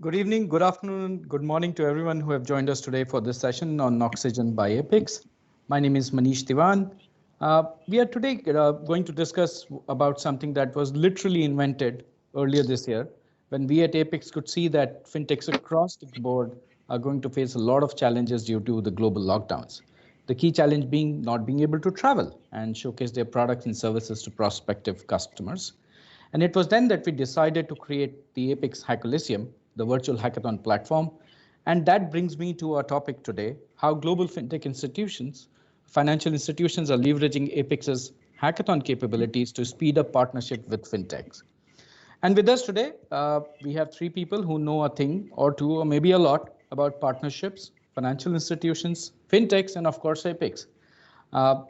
Good evening, good afternoon, good morning to everyone who have joined us today for this session on Oxygen by APIX. My name is Manish Diwaan. We are today going to discuss about something that was literally invented earlier this year, when we at APIX could see that fintechs across the board are going to face a lot of challenges due to the global lockdowns. The key challenge being not being able to travel and showcase their products and services to prospective customers. And it was then that we decided to create the APIX Hackathon, the virtual hackathon platform. And that brings me to our topic today, how global fintech institutions, financial institutions are leveraging APIX's hackathon capabilities to speed up partnership with fintechs. And with us today, we have three people who know a thing or two, or maybe a lot, about partnerships, financial institutions, fintechs, and of course, APIX.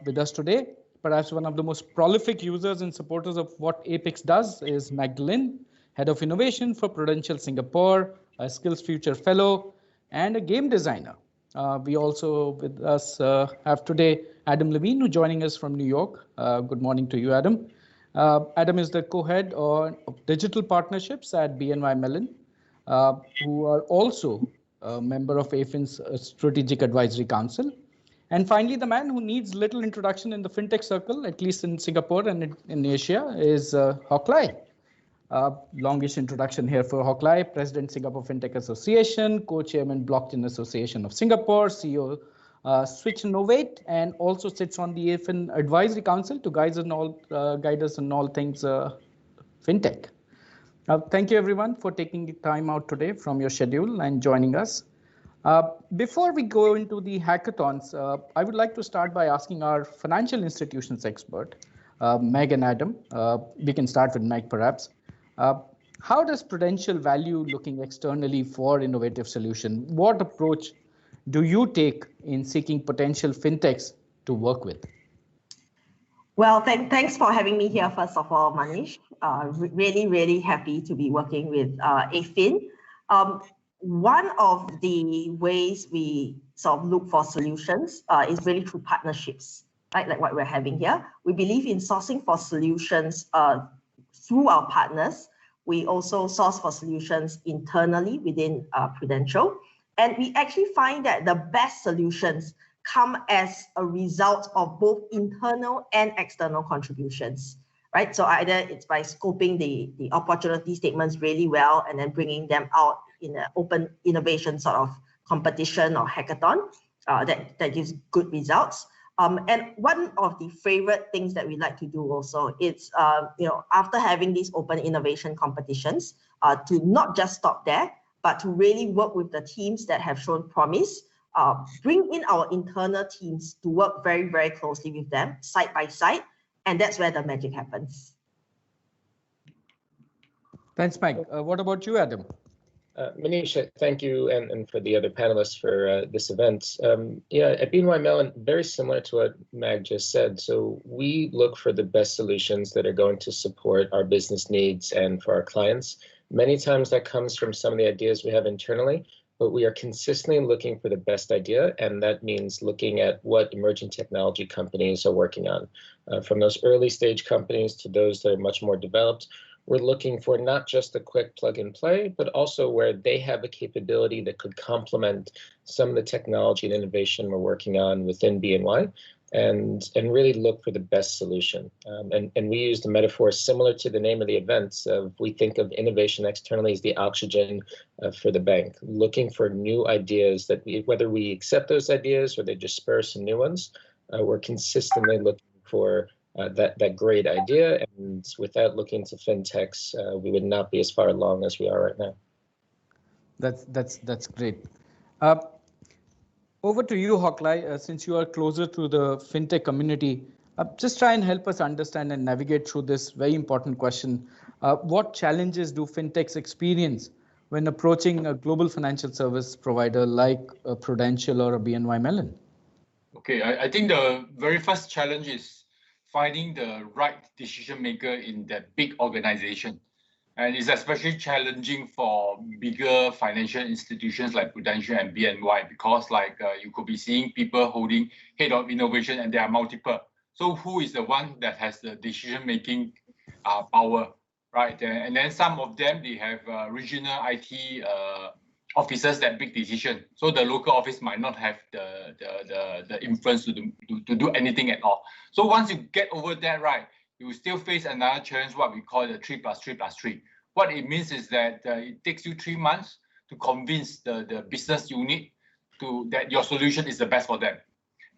With us today, perhaps one of the most prolific users and supporters of what APIX does is Magdalene, Head of Innovation for Prudential Singapore, a Skills Future Fellow, and a game designer. We also with us have today Adam Levine, who's joining us from New York. Good morning to you, Adam. Adam is the co-head of digital partnerships at BNY Mellon, who are also a member of AFIN's Strategic Advisory Council. And finally, the man who needs little introduction in the fintech circle, at least in Singapore and in Asia, is Hock. Longish introduction here for Hock, President Singapore FinTech Association, Co-Chairman Blockchain Association of Singapore, CEO Switch Innovate, and also sits on the AFIN Advisory Council to guide us on all things fintech. Thank you everyone for taking the time out today from your schedule and joining us. Before we go into the hackathons, I would like to start by asking our financial institutions expert, Meg and Adam. We can start with Meg perhaps. How does Prudential value looking externally for innovative solution? What approach do you take in seeking potential fintechs to work with? Well, thanks for having me here, first of all, Manish. Really happy to be working with AFIN. One of the ways we sort of look for solutions is really through partnerships, right? Like what we're having here. We believe in sourcing for solutions through our partners. We also source for solutions internally within Prudential. And we actually find that the best solutions come as a result of both internal and external contributions, right? So either it's by scoping the opportunity statements really well and then bringing them out in an open innovation sort of competition or hackathon that gives good results. And one of the favorite things that we like to do also is, after having these open innovation competitions, to not just stop there, but to really work with the teams that have shown promise, bring in our internal teams to work very closely with them, side by side, and that's where the magic happens. Thanks, Mike. What about you, Adam? Manish, thank you, and for the other panelists for this event. At BNY Mellon, very similar to what Mag just said. So we look for the best solutions that are going to support our business needs and for our clients. Many times that comes from some of the ideas we have internally, but we are consistently looking for the best idea, and that means looking at what emerging technology companies are working on. From those early stage companies to those that are much more developed, we're looking for not just a quick plug and play, but also where they have a capability that could complement some of the technology and innovation we're working on within BNY, and really look for the best solution. And we use the metaphor similar to the name of the event. We think of innovation externally as the oxygen for the bank, looking for new ideas that whether we accept those ideas or they just spur some new ones, we're consistently looking for that great idea, and without looking to fintechs, we would not be as far along as we are right now. That's great. Over to you, Hock, since you are closer to the fintech community, just try and help us understand and navigate through this very important question. What challenges do fintechs experience when approaching a global financial service provider like a Prudential or a BNY Mellon? Okay, I think the very first challenge is finding the right decision maker in that big organization. And it's especially challenging for bigger financial institutions like Prudential and BNY, because you could be seeing people holding head of innovation and there are multiple. So who is the one that has the decision-making power right? And then some of them, they have regional IT officers that make decision. So the local office might not have the influence to do anything at all. So once you get over that, right, you will still face another challenge, what we call the 3+3+3. What it means is that it takes you 3 months to convince the business unit that your solution is the best for them.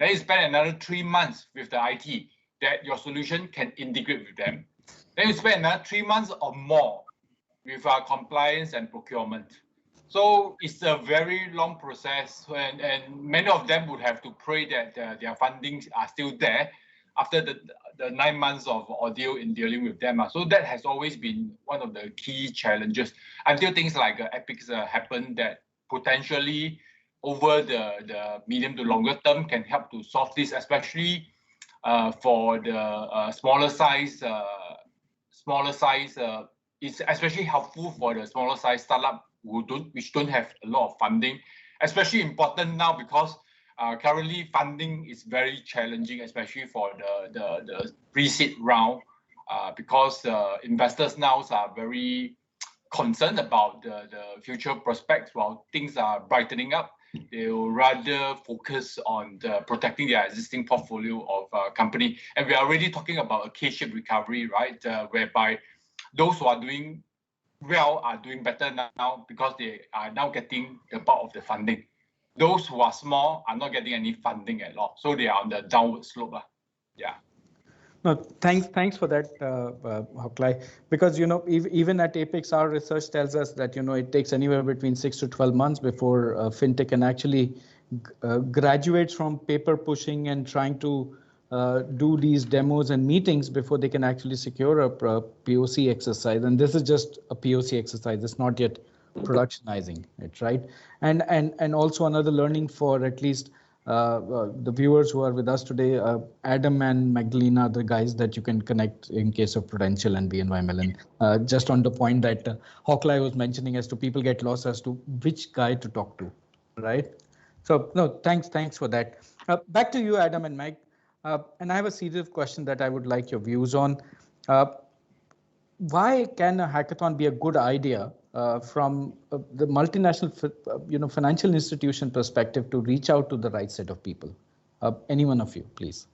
Then you spend another 3 months with the IT that your solution can integrate with them. Then you spend another 3 months or more with our compliance and procurement. So it's a very long process, and many of them would have to pray that their fundings are still there after the 9 months of ordeal in dealing with them. So that has always been one of the key challenges until things like APIX happen that potentially over the medium to longer term can help to solve this, especially for the smaller size. It's especially helpful for the smaller size startup which don't have a lot of funding, especially important now because currently funding is very challenging, especially for the pre-seed round, because investors now are very concerned about the future prospects. While things are brightening up, they will rather focus on protecting their existing portfolio of company. And we are already talking about a K-shaped recovery, right? Whereby those who are doing well are doing better now because they are now getting the bulk of the funding. Those who are small are not getting any funding at all. So they are on the downward slope. Yeah. No, thanks for that, Hock, because even at APIX, our research tells us that it takes anywhere between 6 to 12 months before FinTech can actually graduate from paper pushing and trying to do these demos and meetings before they can actually secure a POC exercise. And this is just a POC exercise. It's not yet productionizing it, right? And also another learning for at least the viewers who are with us today, Adam and Magdalene are the guys that you can connect in case of Prudential and BNY Mellon. Just on the point that Hock was mentioning as to people get lost as to which guy to talk to, right? So no, thanks for that. Back to you, Adam and Meg. And I have a series of questions that I would like your views on. Why can a hackathon be a good idea from the multinational financial institution perspective to reach out to the right set of people? Any one of you, please.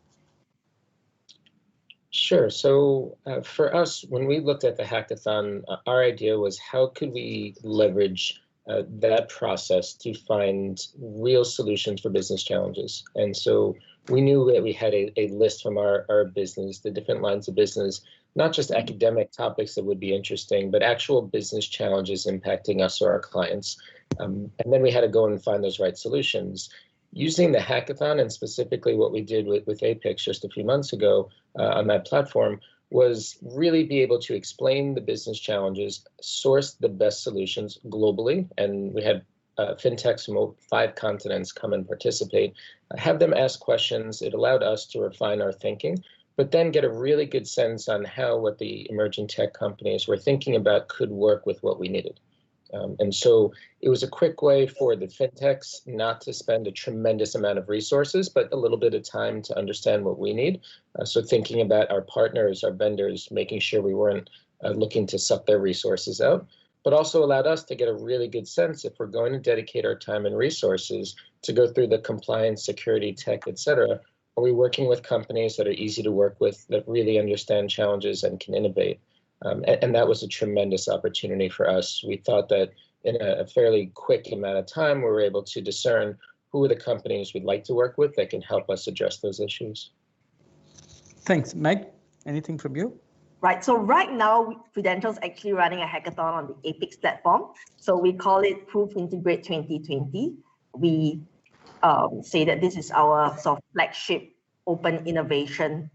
Sure. So for us, when we looked at the hackathon, our idea was how could we leverage that process to find real solutions for business challenges. And so we knew that we had a list from our business, the different lines of business, not just academic topics that would be interesting, but actual business challenges impacting us or our clients. And then we had to go and find those right solutions. Using the hackathon, and specifically what we did with APIX just a few months ago on that platform, was really be able to explain the business challenges, source the best solutions globally, and we had FinTechs from 5 continents come and participate, have them ask questions. It allowed us to refine our thinking, but then get a really good sense on how what the emerging tech companies were thinking about could work with what we needed. And so it was a quick way for the FinTechs not to spend a tremendous amount of resources, but a little bit of time to understand what we need. So thinking about our partners, our vendors, making sure we weren't looking to suck their resources out, but also allowed us to get a really good sense if we're going to dedicate our time and resources to go through the compliance, security, tech, et cetera. Are we working with companies that are easy to work with, that really understand challenges and can innovate? And that was a tremendous opportunity for us. We thought that in a fairly quick amount of time, we were able to discern who are the companies we'd like to work with that can help us address those issues. Thanks. Meg, anything from you? Right. So right now, Prudential is actually running a hackathon on the APIX platform. So we call it Proof Integrate 2020. We say that this is our sort of flagship open innovation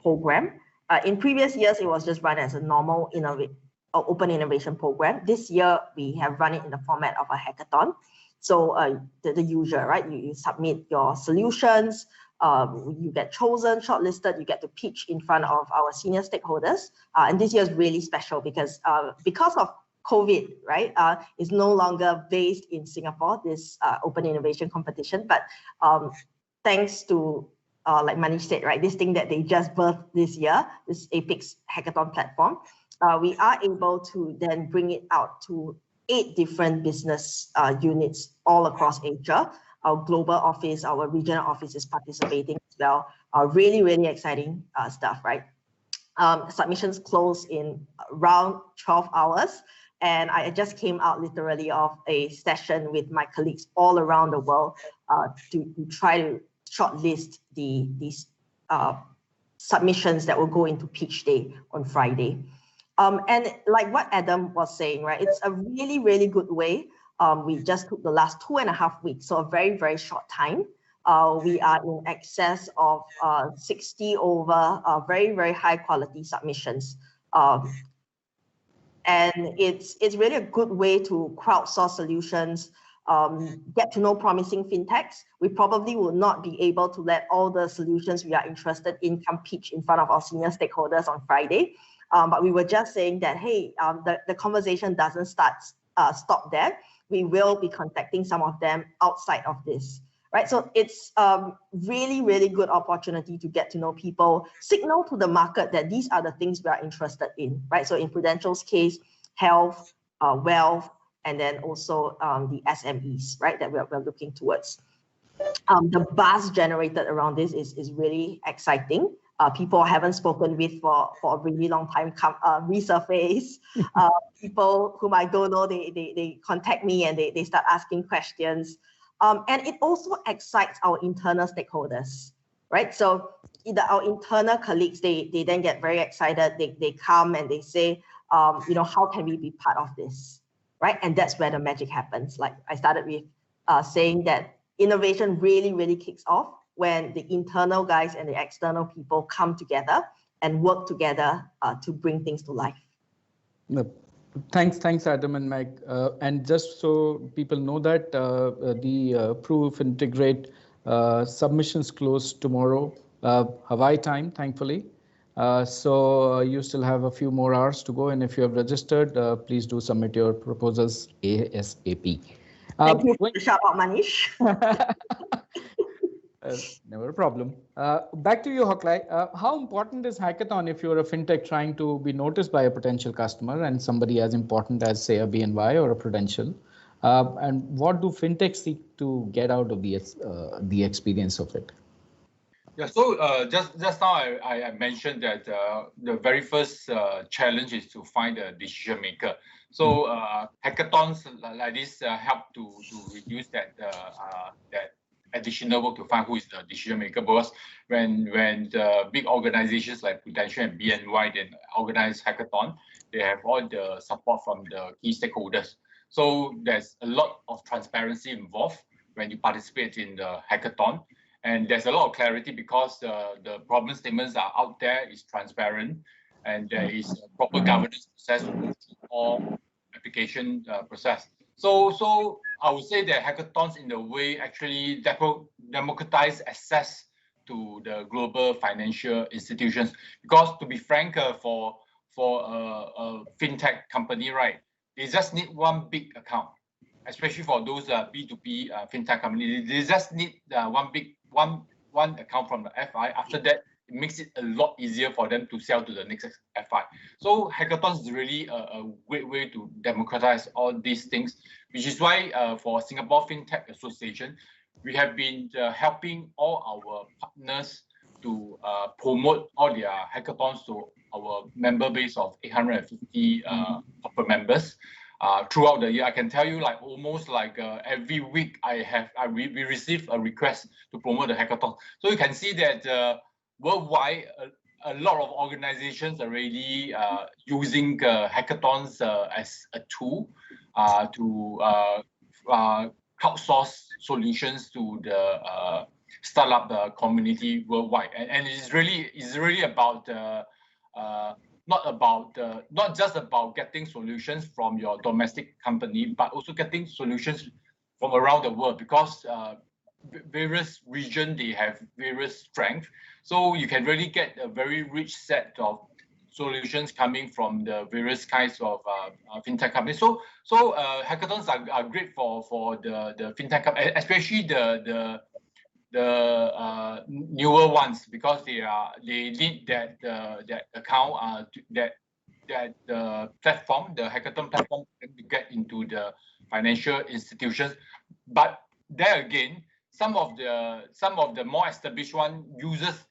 program. In previous years, it was just run as a normal open innovation program. This year, we have run it in the format of a hackathon. So the usual, right? You submit your solutions, you get chosen, shortlisted, you get to pitch in front of our senior stakeholders. And this year is really special because of COVID, right? Is no longer based in Singapore, this open innovation competition. But thanks to like Manish said, right, this thing that they just birthed this year, this APIX hackathon platform, we are able to then bring it out to 8 different business units all across Asia. Our global office, our regional office is participating as well. Really, really exciting stuff, right? Submissions close in around 12 hours. And I just came out literally of a session with my colleagues all around the world to try to shortlist these submissions that will go into pitch day on Friday. And like what Adam was saying, right, it's a really, really good way. We just took the last 2.5 weeks, so a very, very short time. We are in excess of 60 over very, very high quality submissions. And it's really a good way to crowdsource solutions, get to know promising fintechs. We probably will not be able to let all the solutions we are interested in come pitch in front of our senior stakeholders on Friday. But we were just saying that, hey, the conversation doesn't stop there. We will be contacting some of them outside of this, right? So it's really, really good opportunity to get to know people, signal to the market that these are the things we are interested in, right? So in Prudential's case, health, wealth, and then also the SMEs, right, that we're looking towards. The buzz generated around this is really exciting. People I haven't spoken with for a really long time resurface. People whom I don't know, they contact me and they start asking questions. And it also excites our internal stakeholders, right? So our internal colleagues, they then get very excited. They come and they say, how can we be part of this, right? And that's where the magic happens. Like I started with saying that innovation really, really kicks off when the internal guys and the external people come together and work together to bring things to life. Thanks, Adam and Meg. And just so people know that the Proof Integrate submissions close tomorrow, Hawaii time, thankfully. So you still have a few more hours to go. And if you have registered, please do submit your proposals ASAP. Thank you for the shout out, Manish. Never a problem. Back to you, Hock. How important is hackathon if you're a fintech trying to be noticed by a potential customer and somebody as important as, say, a BNY or a Prudential? And what do fintechs seek to get out of the experience of it? Yeah, so just now I mentioned that the very first challenge is to find a decision maker. So hackathons like this help to reduce that additional work to find who is the decision maker. Because when the big organizations like Prudential and BNY then organize hackathon, they have all the support from the key stakeholders. So there's a lot of transparency involved when you participate in the hackathon. And there's a lot of clarity because the problem statements are out there, is transparent, and there is a proper governance process to go through all application process. So I would say that hackathons in a way actually democratize access to the global financial institutions. Because to be frank, for a fintech company, right, they just need one big account. Especially for those B2B fintech companies, they just need one account from the FI. After that, it makes it a lot easier for them to sell to the next FI. So hackathons is really a great way to democratize all these things, which is why for Singapore FinTech Association, we have been helping all our partners to promote all their hackathons to our member base of 850 corporate members. Throughout the year, I can tell you, like almost like every week, we receive a request to promote the hackathon. So you can see that worldwide, a lot of organizations are already using hackathons as a tool to crowdsource solutions to the startup community worldwide, and it's really about not just about getting solutions from your domestic company, but also getting solutions from around the world, because various regions, they have various strengths. So you can really get a very rich set of solutions coming from the various kinds of fintech companies. So hackathons are great for the fintech company, especially the the newer ones, because they need that account that the platform, the hackathon platform, to get into the financial institutions. But there again, some of the more established one users,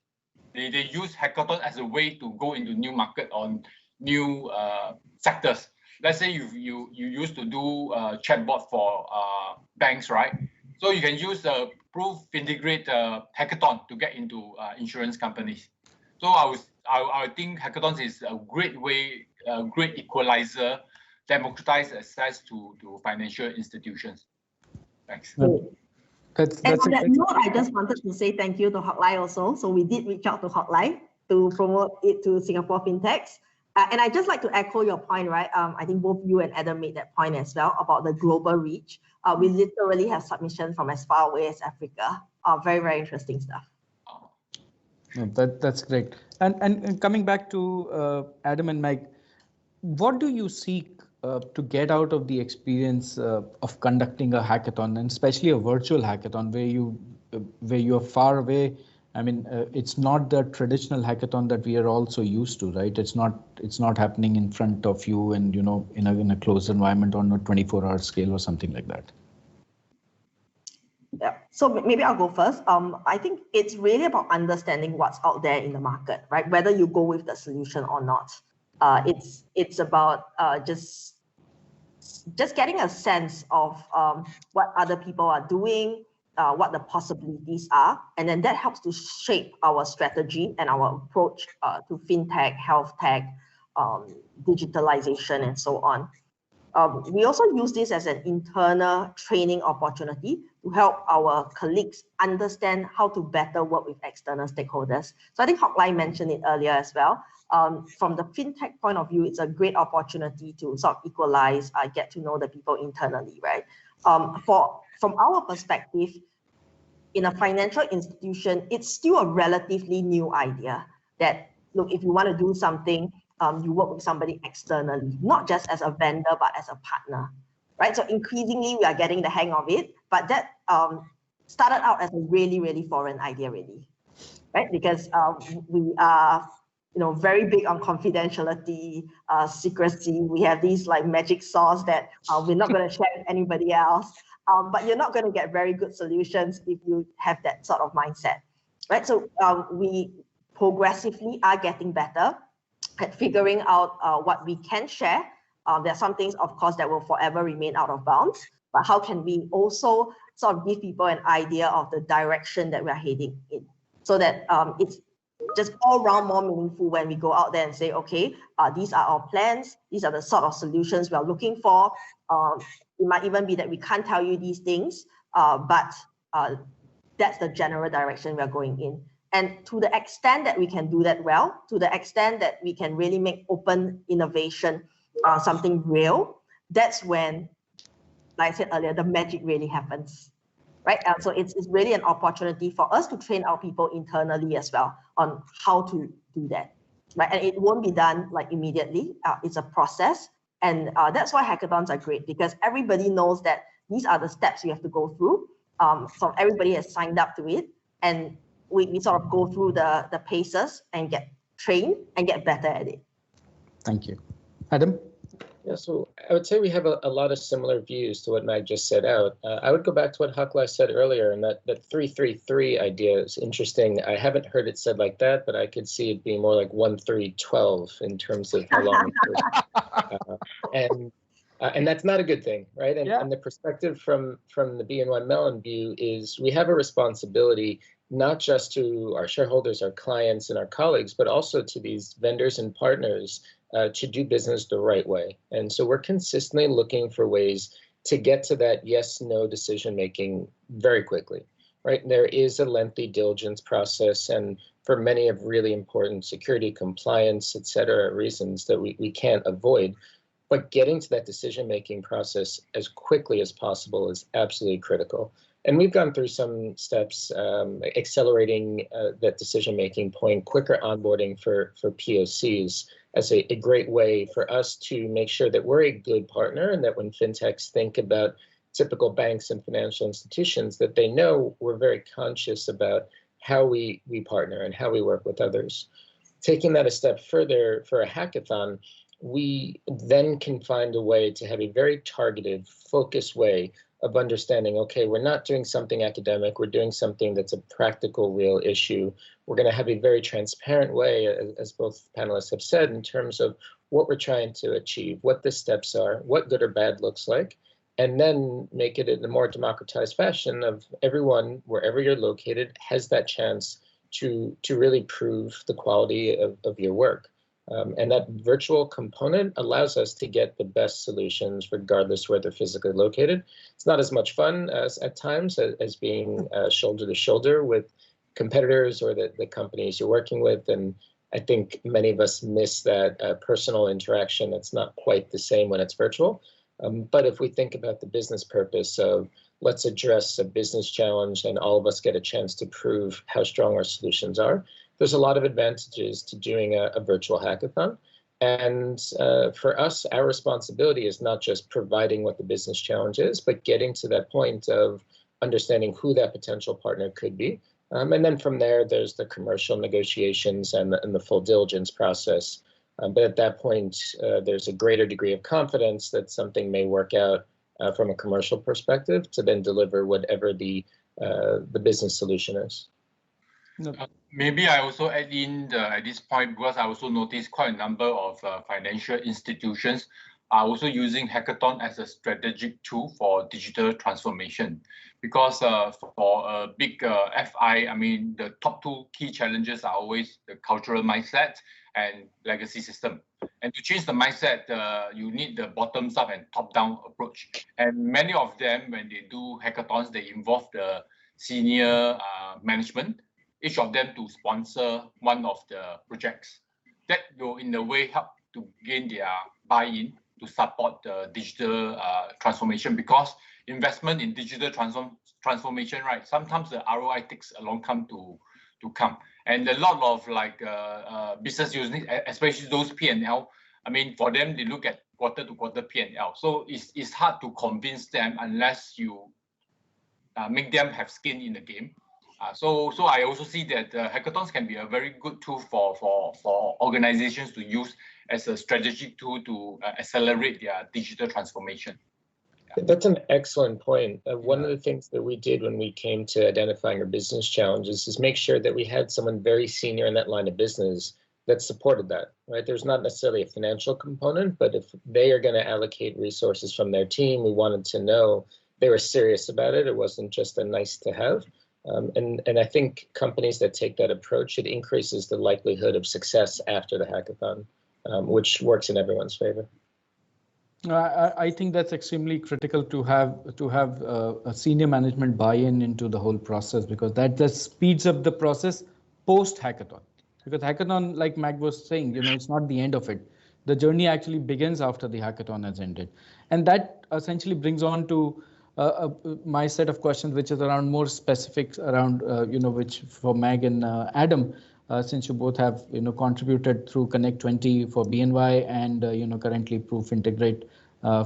they use hackathon as a way to go into new market on new sectors. Let's say you used to do chatbot for banks, right? So you can use the Proof Integrate hackathon to get into insurance companies. So I think hackathons is a great way, a great equalizer, democratize access to financial institutions. Thanks. And on that note, I just wanted to say thank you to Hock also. So we did reach out to Hock to promote it to Singapore FinTechs. And I'd just like to echo your point, right? I think both you and Adam made that point as well about the global reach. We literally have submissions from as far away as Africa. Very, very interesting stuff. No, that's great. And coming back to Adam and Meg, what do you seek to get out of the experience of conducting a hackathon, and especially a virtual hackathon where you are far away? I mean, it's not the traditional hackathon that we are also used to, right? It's not happening in front of you and in a closed environment on a 24-hour scale or something like that. Yeah, so maybe I'll go first. I think it's really about understanding what's out there in the market, right? Whether you go with the solution or not. It's about just getting a sense of what other people are doing, what the possibilities are, and then that helps to shape our strategy and our approach to fintech, health tech, digitalization, and so on. We also use this as an internal training opportunity to help our colleagues understand how to better work with external stakeholders. So I think Hock mentioned it earlier as well. From the fintech point of view, it's a great opportunity to sort of equalize, get to know the people internally, right? From our perspective, in a financial institution, it's still a relatively new idea that, look, if you want to do something, you work with somebody externally, not just as a vendor, but as a partner, right? So increasingly, we are getting the hang of it, but that started out as a really, really foreign idea, really, right? Because we are very big on confidentiality, secrecy. We have these like magic sauce that we're not going to share with anybody else. But you're not going to get very good solutions if you have that sort of mindset, right? So we progressively are getting better at figuring out what we can share. There are some things, of course, that will forever remain out of bounds, but how can we also sort of give people an idea of the direction that we're heading in, so that it's just all around more meaningful when we go out there and say, okay, these are our plans, these are the sort of solutions we are looking for. It might even be that we can't tell you these things, but that's the general direction we are going in. And to the extent that we can do that well, to the extent that we can really make open innovation something real, that's when, like I said earlier, the magic really happens, right? So it's really an opportunity for us to train our people internally as well on how to do that, right? And it won't be done like immediately. It's a process. And that's why hackathons are great, because everybody knows that these are the steps you have to go through. So everybody has signed up to it, and we sort of go through the paces and get trained and get better at it. Thank you. Adam? Yeah, so I would say we have a lot of similar views to what Mag just set out. I would go back to what Hock said earlier, and that 3-3-3 idea is interesting. I haven't heard it said like that, but I could see it being more like 1-3-12 in terms of how long it takes. And that's not a good thing, right? And the perspective from the BNY Mellon view is we have a responsibility not just to our shareholders, our clients, and our colleagues, but also to these vendors and partners to do business the right way. And so we're consistently looking for ways to get to that yes/no decision-making very quickly, right? There is a lengthy diligence process, and for many of really important security, compliance, et cetera, reasons that we can't avoid. But getting to that decision-making process as quickly as possible is absolutely critical. And we've gone through some steps, accelerating that decision-making point, quicker onboarding for POCs as a great way for us to make sure that we're a good partner, and that when fintechs think about typical banks and financial institutions, that they know we're very conscious about how we partner and how we work with others. Taking that a step further, for a hackathon, we then can find a way to have a very targeted, focused way of understanding, okay, we're not doing something academic, we're doing something that's a practical, real issue. We're going to have a very transparent way, as both panelists have said, in terms of what we're trying to achieve, what the steps are, what good or bad looks like, and then make it in a more democratized fashion of everyone, wherever you're located, has that chance to really prove the quality of your work. And that virtual component allows us to get the best solutions regardless where they're physically located. It's not as much fun as at times as being shoulder to shoulder with competitors or the companies you're working with. And I think many of us miss that personal interaction. That's not quite the same when it's virtual. But if we think about the business purpose of let's address a business challenge and all of us get a chance to prove how strong our solutions are, there's a lot of advantages to doing a virtual hackathon. And for us, our responsibility is not just providing what the business challenge is, but getting to that point of understanding who that potential partner could be. And then from there, there's the commercial negotiations and the full diligence process. But at that point, there's a greater degree of confidence that something may work out from a commercial perspective to then deliver whatever the business solution is. Maybe I also add in at this point, because I also noticed quite a number of financial institutions are also using hackathon as a strategic tool for digital transformation. Because for a big FI, I mean, the top two key challenges are always the cultural mindset and legacy system. And to change the mindset, you need the bottoms up and top down approach. And many of them, when they do hackathons, they involve the senior management, each of them to sponsor one of the projects. That will in a way help to gain their buy-in to support the digital transformation, because investment in digital transformation, right, sometimes the ROI takes a long time to come. And a lot of like business units, especially those P&L, I mean, for them, they look at quarter to quarter P&L. So it's hard to convince them unless you make them have skin in the game. So I also see that hackathons can be a very good tool for organizations to use as a strategic tool to accelerate their digital transformation. Yeah. That's an excellent point. One of the things that we did when we came to identifying our business challenges is make sure that we had someone very senior in that line of business that supported that, right? There's not necessarily a financial component, but if they are going to allocate resources from their team, we wanted to know they were serious about it. It wasn't just a nice to have. And I think companies that take that approach, it increases the likelihood of success after the hackathon, which works in everyone's favor. I think that's extremely critical to have a senior management buy-in into the whole process, because that just speeds up the process post hackathon. Because hackathon, like Mag was saying, it's not the end of it. The journey actually begins after the hackathon has ended, and that essentially brings on to my set of questions, which is around more specifics around, which for Mag and Adam, since you both have, contributed through Connect 20 for BNY and, currently Proof Integrate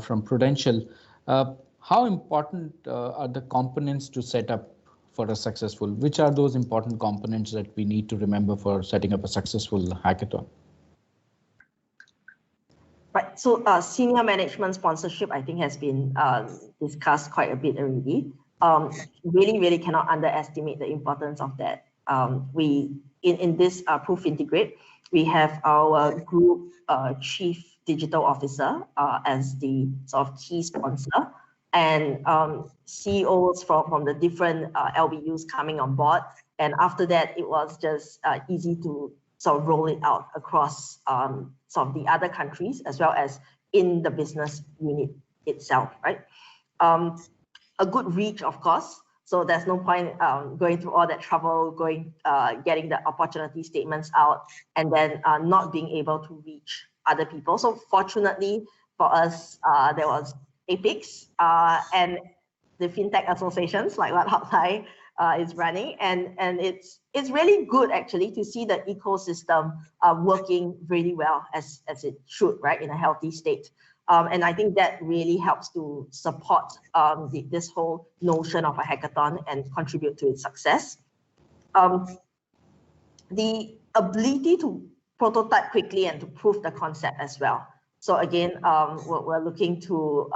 from Prudential. How important are the components to set up for a successful? Which are those important components that we need to remember for setting up a successful hackathon? Right. So senior management sponsorship, I think, has been discussed quite a bit already. Really cannot underestimate the importance of that. In this Proof Integrate, we have our group chief digital officer as the sort of key sponsor, and CEOs from the different LBUs coming on board. And after that, it was just easy to sort of roll it out across some of the other countries, as well as in the business unit itself, right? A good reach, of course. So there's no point going through all that trouble, getting the opportunity statements out, and then not being able to reach other people. So fortunately for us, there was APIX and the FinTech associations, like what Hock is running, and it's really good actually to see the ecosystem working really well as it should, right, in a healthy state. And I think that really helps to support this whole notion of a hackathon and contribute to its success. The ability to prototype quickly and to prove the concept as well. So again, we're looking to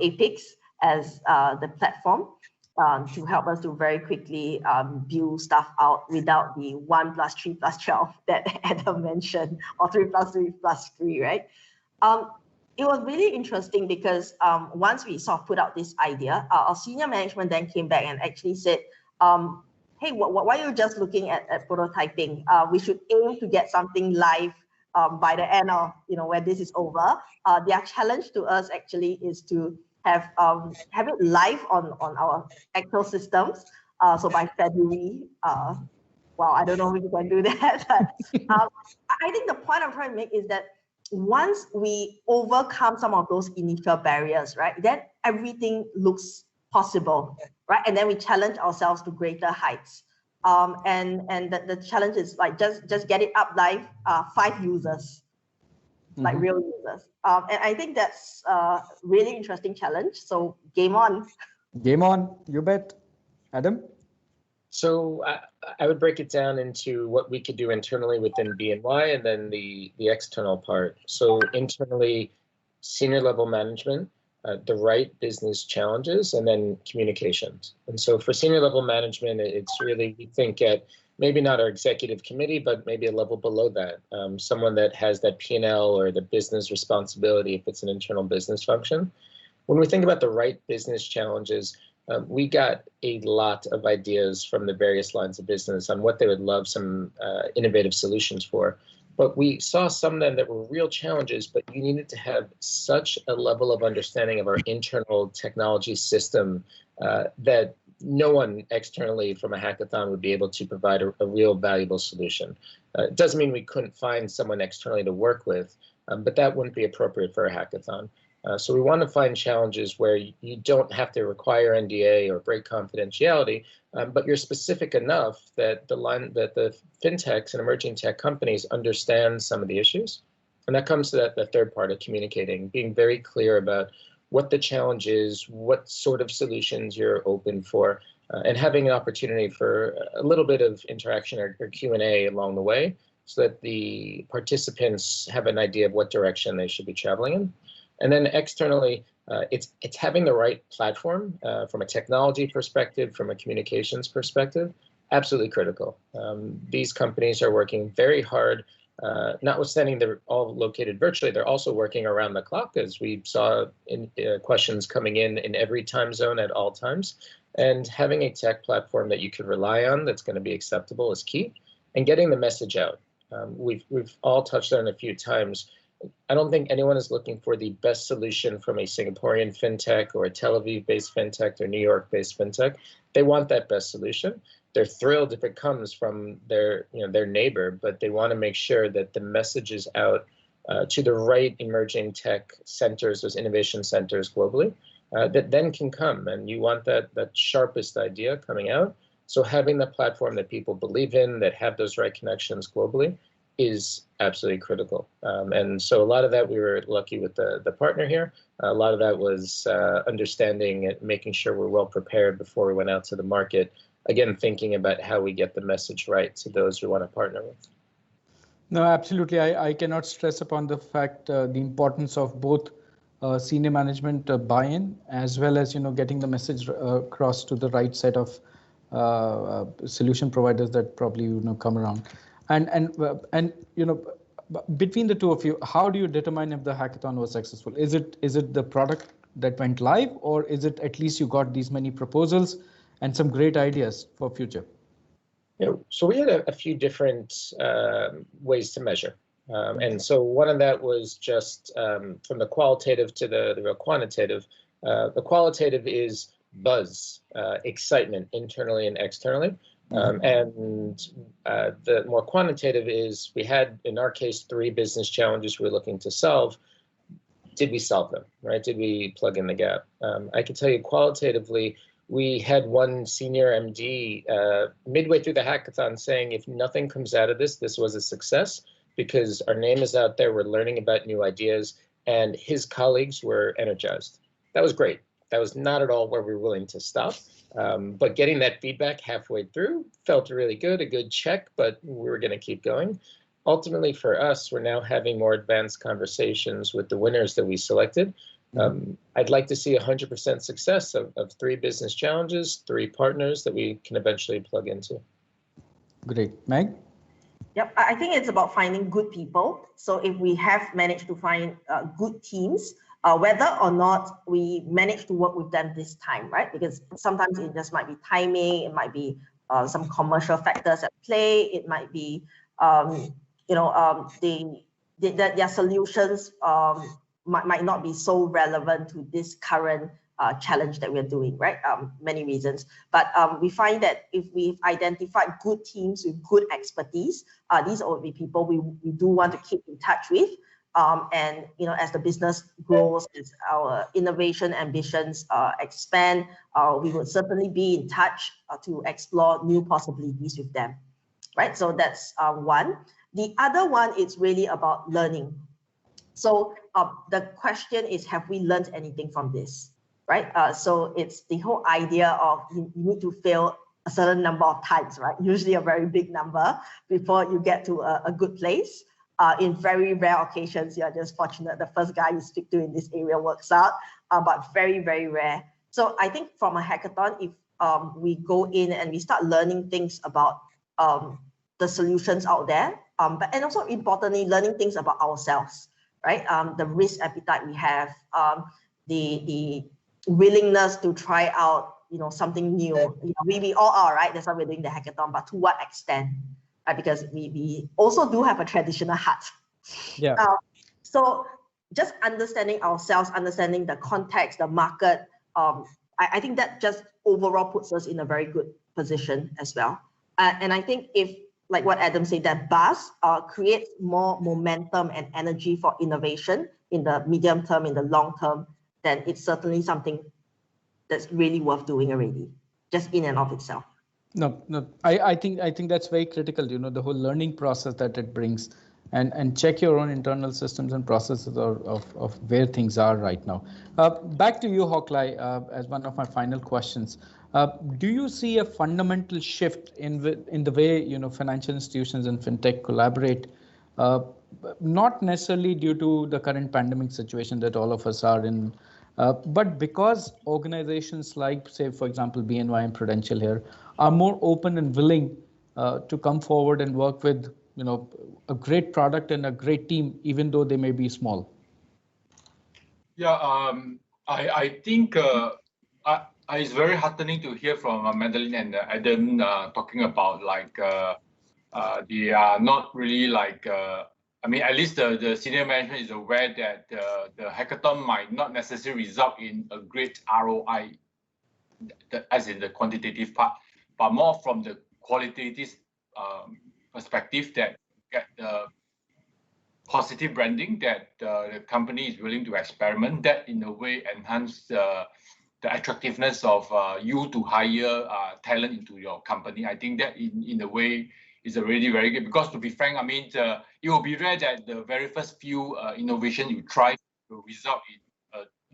APIX as the platform to help us to very quickly build stuff out without the 1 + 3 + 12 that Adam mentioned, or 3 + 3 + 3, right? It was really interesting because once we sort of put out this idea, our senior management then came back and actually said, hey, why are you just looking at prototyping? We should aim to get something live by the end of, when this is over. Their challenge to us actually is to have it live on our actual systems. So by February, well, I don't know if we can do that, but I think the point I'm trying to make is that once we overcome some of those initial barriers, right, then everything looks possible, right? And then we challenge ourselves to greater heights. And the challenge is like just get it up live, 5 users, like real users. And I think that's a really interesting challenge. So game on. Game on, you bet. Adam? So I would break it down into what we could do internally within BNY and then the external part. So internally, senior level management, the right business challenges, and then communications. And so for senior level management, it's really, we think at maybe not our executive committee, but maybe a level below that, someone that has that P&L or the business responsibility if it's an internal business function. When we think about the right business challenges, we got a lot of ideas from the various lines of business on what they would love some innovative solutions for. But we saw some of them that were real challenges, but you needed to have such a level of understanding of our internal technology system that no one externally from a hackathon would be able to provide a real valuable solution. It doesn't mean we couldn't find someone externally to work with, but that wouldn't be appropriate for a hackathon. So we want to find challenges where you don't have to require NDA or break confidentiality, but you're specific enough that the fintechs and emerging tech companies understand some of the issues. And that comes to the third part of communicating, being very clear about what the challenge is, what sort of solutions you're open for, and having an opportunity for a little bit of interaction or Q&A along the way so that the participants have an idea of what direction they should be traveling in. And then externally, it's having the right platform from a technology perspective, from a communications perspective, absolutely critical. These companies are working very hard, notwithstanding they're all located virtually, they're also working around the clock, as we saw in questions coming in every time zone at all times. And having a tech platform that you can rely on that's going to be acceptable is key, and getting the message out. We've all touched on it a few times. I don't think anyone is looking for the best solution from a Singaporean fintech or a Tel Aviv-based fintech or New York-based fintech. They want that best solution. They're thrilled if it comes from their neighbor, but they want to make sure that the message is out to the right emerging tech centers, those innovation centers globally, that then can come. And you want that sharpest idea coming out. So having the platform that people believe in, that have those right connections globally, is absolutely critical. And so a lot of that, we were lucky with the partner here. A lot of that was understanding and making sure we're well prepared before we went out to the market. Again, thinking about how we get the message right to those we want to partner with. No, absolutely. I cannot stress upon the fact, the importance of both senior management buy-in, as well as, getting the message across to the right set of solution providers that probably, come around. And between the two of you, how do you determine if the hackathon was successful? Is it the product that went live, or is it at least you got these many proposals and some great ideas for future? So we had a few different ways to measure. And so one of that was just from the qualitative to the real quantitative. The qualitative is buzz, excitement internally and externally. And the more quantitative is, we had, in our case, 3 business challenges we were looking to solve. Did we solve them, right? Did we plug in the gap? I can tell you qualitatively, we had one senior MD midway through the hackathon saying, if nothing comes out of this, this was a success, because our name is out there, we're learning about new ideas, and his colleagues were energized. That was great. That was not at all where we were willing to stop. But getting that feedback halfway through felt really good, a good check, but we were going to keep going. Ultimately, for us, we're now having more advanced conversations with the winners that we selected. I'd like to see 100% success of 3 business challenges, 3 partners that we can eventually plug into. Great. Meg? Yep, I think it's about finding good people. So if we have managed to find good teams, whether or not we manage to work with them this time, right? Because sometimes it just might be timing, it might be some commercial factors at play, it might be, their solutions might not be so relevant to this current challenge that we're doing, right? Many reasons. But we find that if we've identified good teams with good expertise, these will be people we do want to keep in touch with. And as the business grows, as our innovation ambitions expand, we would certainly be in touch to explore new possibilities with them, right? So that's one. The other one is really about learning. So the question is, have we learned anything from this, right? So it's the whole idea of you need to fail a certain number of times, right? Usually a very big number before you get to a good place. In very rare occasions, you're just fortunate the first guy you speak to in this area works out, but very, very rare. So I think from a hackathon, if we go in and we start learning things about the solutions out there, and also importantly, learning things about ourselves, right? The risk appetite we have, the willingness to try out, something new. We all are, right? That's why we're doing the hackathon, but to what extent? Because we also do have a traditional hat. Yeah. So just understanding ourselves, understanding the context, the market, I think that just overall puts us in a very good position as well. And I think if, like what Adam said, that buzz creates more momentum and energy for innovation in the medium term, in the long term, then it's certainly something that's really worth doing already, just in and of itself. No, I think that's very critical, the whole learning process that it brings, and check your own internal systems and processes of where things are right now. Back to you, Hock, as one of my final questions. Do you see a fundamental shift in the way financial institutions and fintech collaborate, not necessarily due to the current pandemic situation that all of us are in, but because organizations like, say, for example, BNY and Prudential here are more open and willing to come forward and work with a great product and a great team, even though they may be small? Yeah, I think it's very heartening to hear from Magdalene and Adam talking about they are not really at least the senior management is aware that the hackathon might not necessarily result in a great ROI, as in the quantitative part, but more from the qualitative perspective, that get the positive branding, that the company is willing to experiment, that in a way enhance the attractiveness of you to hire talent into your company. I think that in a way is already very good, because to be frank, it will be rare that the very first few innovation you try will result in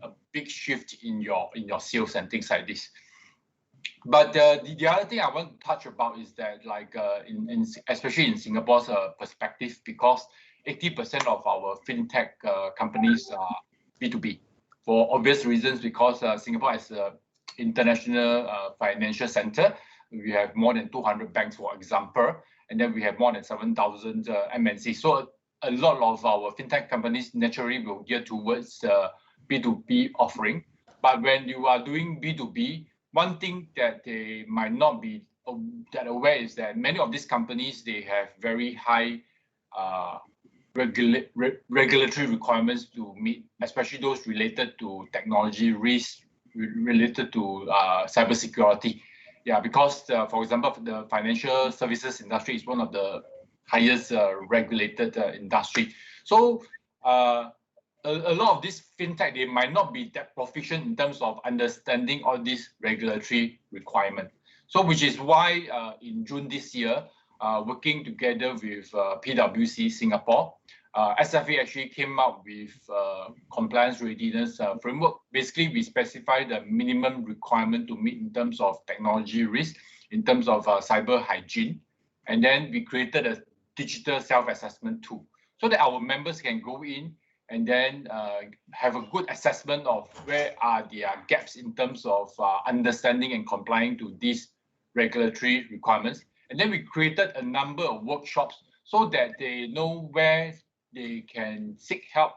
a big shift in your sales and things like this. But the other thing I want to touch about is that, especially in Singapore's perspective, because 80% of our fintech companies are B2B for obvious reasons, because Singapore is an international financial center. We have more than 200 banks, for example, and then we have more than 7,000 MNCs. So a lot of our fintech companies naturally will gear towards B2B offering. But when you are doing B2B, one thing that they might not be that aware is that many of these companies, they have very high regulatory requirements to meet, especially those related to technology risk, related to cybersecurity. Yeah, because for example, the financial services industry is one of the highest regulated industry. So a lot of this fintech, they might not be that proficient in terms of understanding all these regulatory requirements. So which is why in June this year, working together with PwC Singapore, SFA actually came up with compliance readiness framework. Basically, we specify the minimum requirement to meet in terms of technology risk, in terms of cyber hygiene, and then we created a digital self-assessment tool so that our members can go in and then have a good assessment of where are their gaps in terms of understanding and complying to these regulatory requirements. And then we created a number of workshops so that they know where they can seek help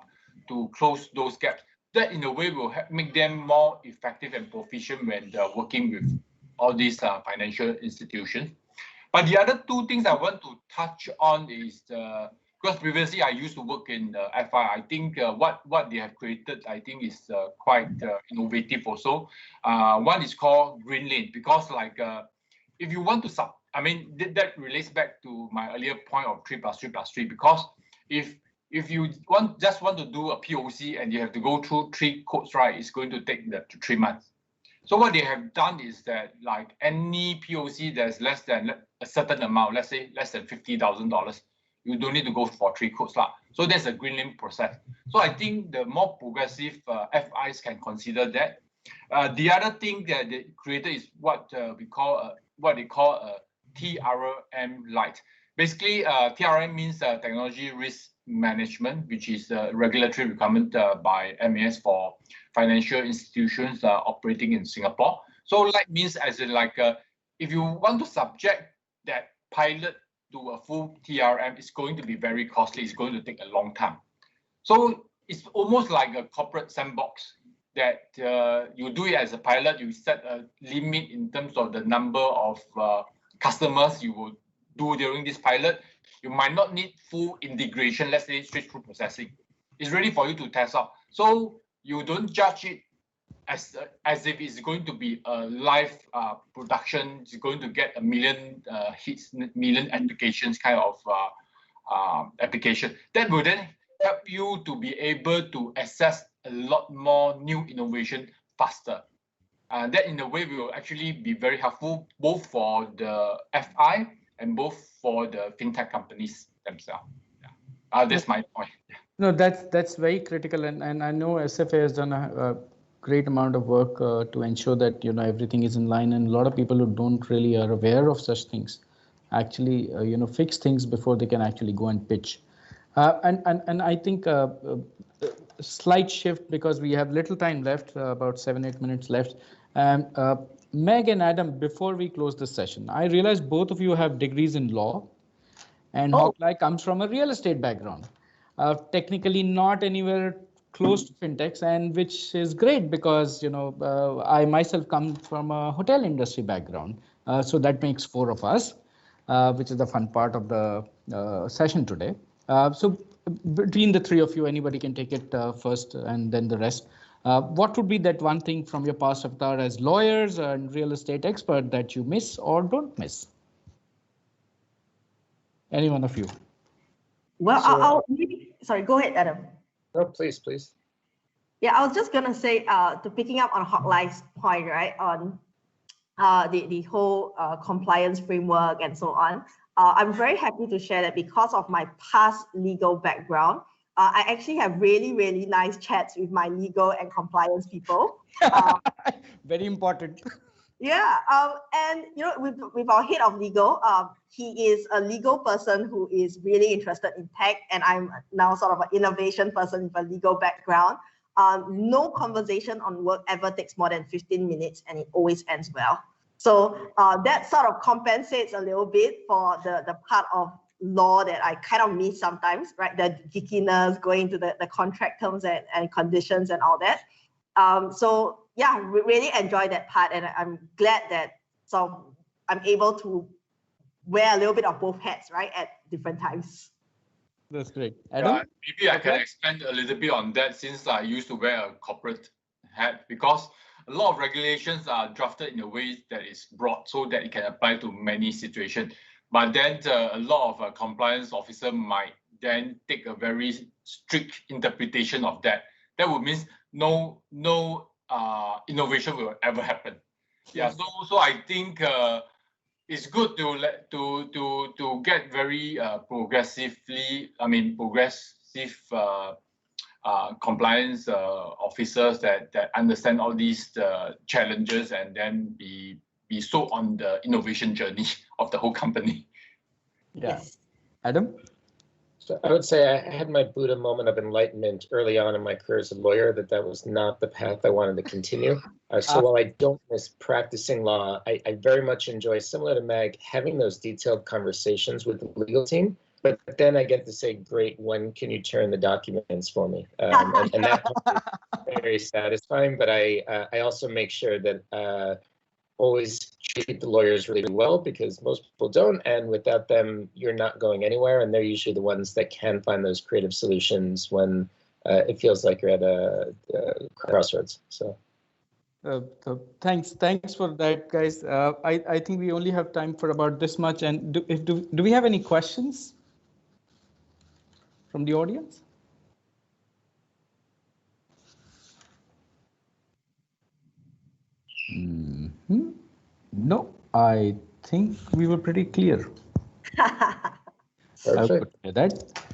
to close those gaps. That in a way will make them more effective and proficient when they're working with all these financial institutions. But the other two things I want to touch on is because previously I used to work in the FI. I think what they have created, I think, is quite innovative also. One is called Green Lane, because like if you want to that relates back to my earlier point of 3+3+3, because if you just want to do a POC and you have to go through 3 codes, right, it's going to take 3 months. So what they have done is that like any POC that's less than a certain amount, let's say less than $50,000, you don't need to go for 3 codes. So there's a green lane process. So I think the more progressive FIs can consider that. The other thing that they created is what they call a TRM Lite. Basically, TRM means technology risk management, which is a regulatory requirement by MAS for financial institutions operating in Singapore. So Lite means as in like if you want to subject that pilot to a full TRM, it's going to be very costly. It's going to take a long time. So it's almost like a corporate sandbox that you do it as a pilot. You set a limit in terms of the number of customers you will do during this pilot. You might not need full integration, let's say straight through processing. It's ready for you to test out. So you don't judge it as if it's going to be a live production. It's going to get 1 million hits, million applications kind of application. That will then help you to be able to access a lot more new innovation faster. And that in a way will actually be very helpful both for the FI and both for the fintech companies themselves. Yeah. That's my point. No, that's very critical, and I know SFA has done a great amount of work to ensure that everything is in line, and a lot of people who don't really are aware of such things actually fix things before they can actually go and pitch. And I think slight shift, because we have little time left, about 7-8 minutes left. Meg and Adam, before we close this session, I realize both of you have degrees in law, and Hock comes from a real estate background. Technically not anywhere close to fintechs, and which is great because I myself come from a hotel industry background, so that makes 4 of us, which is the fun part of the session today. So between the 3 of you, anybody can take it first, and then the rest. What would be that one thing from your past avatar as lawyers and real estate expert that you miss or don't miss? Any one of you? Well, sorry, go ahead, Adam. No, please. Yeah, I was just gonna say, to picking up on Hotline's point, right, on the whole compliance framework and so on. I'm very happy to share that because of my past legal background, I actually have really, really nice chats with my legal and compliance people. Very important. Yeah, and with our head of legal, he is a legal person who is really interested in tech, and I'm now sort of an innovation person with a legal background. No conversation on work ever takes more than 15 minutes, and it always ends well. So that sort of compensates a little bit for the part of law that I kind of miss sometimes, right? The geekiness, going to the contract terms and conditions and all that. So yeah, really enjoy that part, and I'm glad that I'm able to wear a little bit of both hats, right, at different times. That's great. Adam? Maybe I can expand a little bit on that, since I used to wear a corporate hat, because a lot of regulations are drafted in a way that is broad so that it can apply to many situations. But then a lot of compliance officer might then take a very strict interpretation of that. That would mean no innovation will ever happen. Yeah. So I think it's good to get very progressive extensive compliance officers that understand all these challenges and then be so on the innovation journey of the whole company. Yeah. Yes. Adam? So I would say I had my Buddha moment of enlightenment early on in my career as a lawyer, that was not the path I wanted to continue. So while I don't miss practicing law, I very much enjoy, similar to Mag, having those detailed conversations with the legal team. But then I get to say, great, when can you turn the documents for me? And that is very satisfying. But I also make sure that always treat the lawyers really well, because most people don't, and without them, you're not going anywhere. And they're usually the ones that can find those creative solutions when it feels like you're at a crossroads. So thanks for that, guys. I think we only have time for about this much. And do we have any questions from the audience? No, I think we were pretty clear. perfect.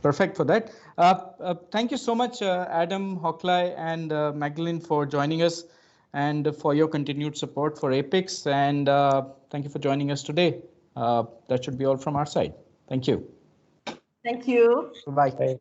Perfect for that. Thank you so much, Adam, Hockley, and Magdalene, for joining us and for your continued support for APIX. And thank you for joining us today. That should be all from our side. Thank you. Thank you. Bye-bye.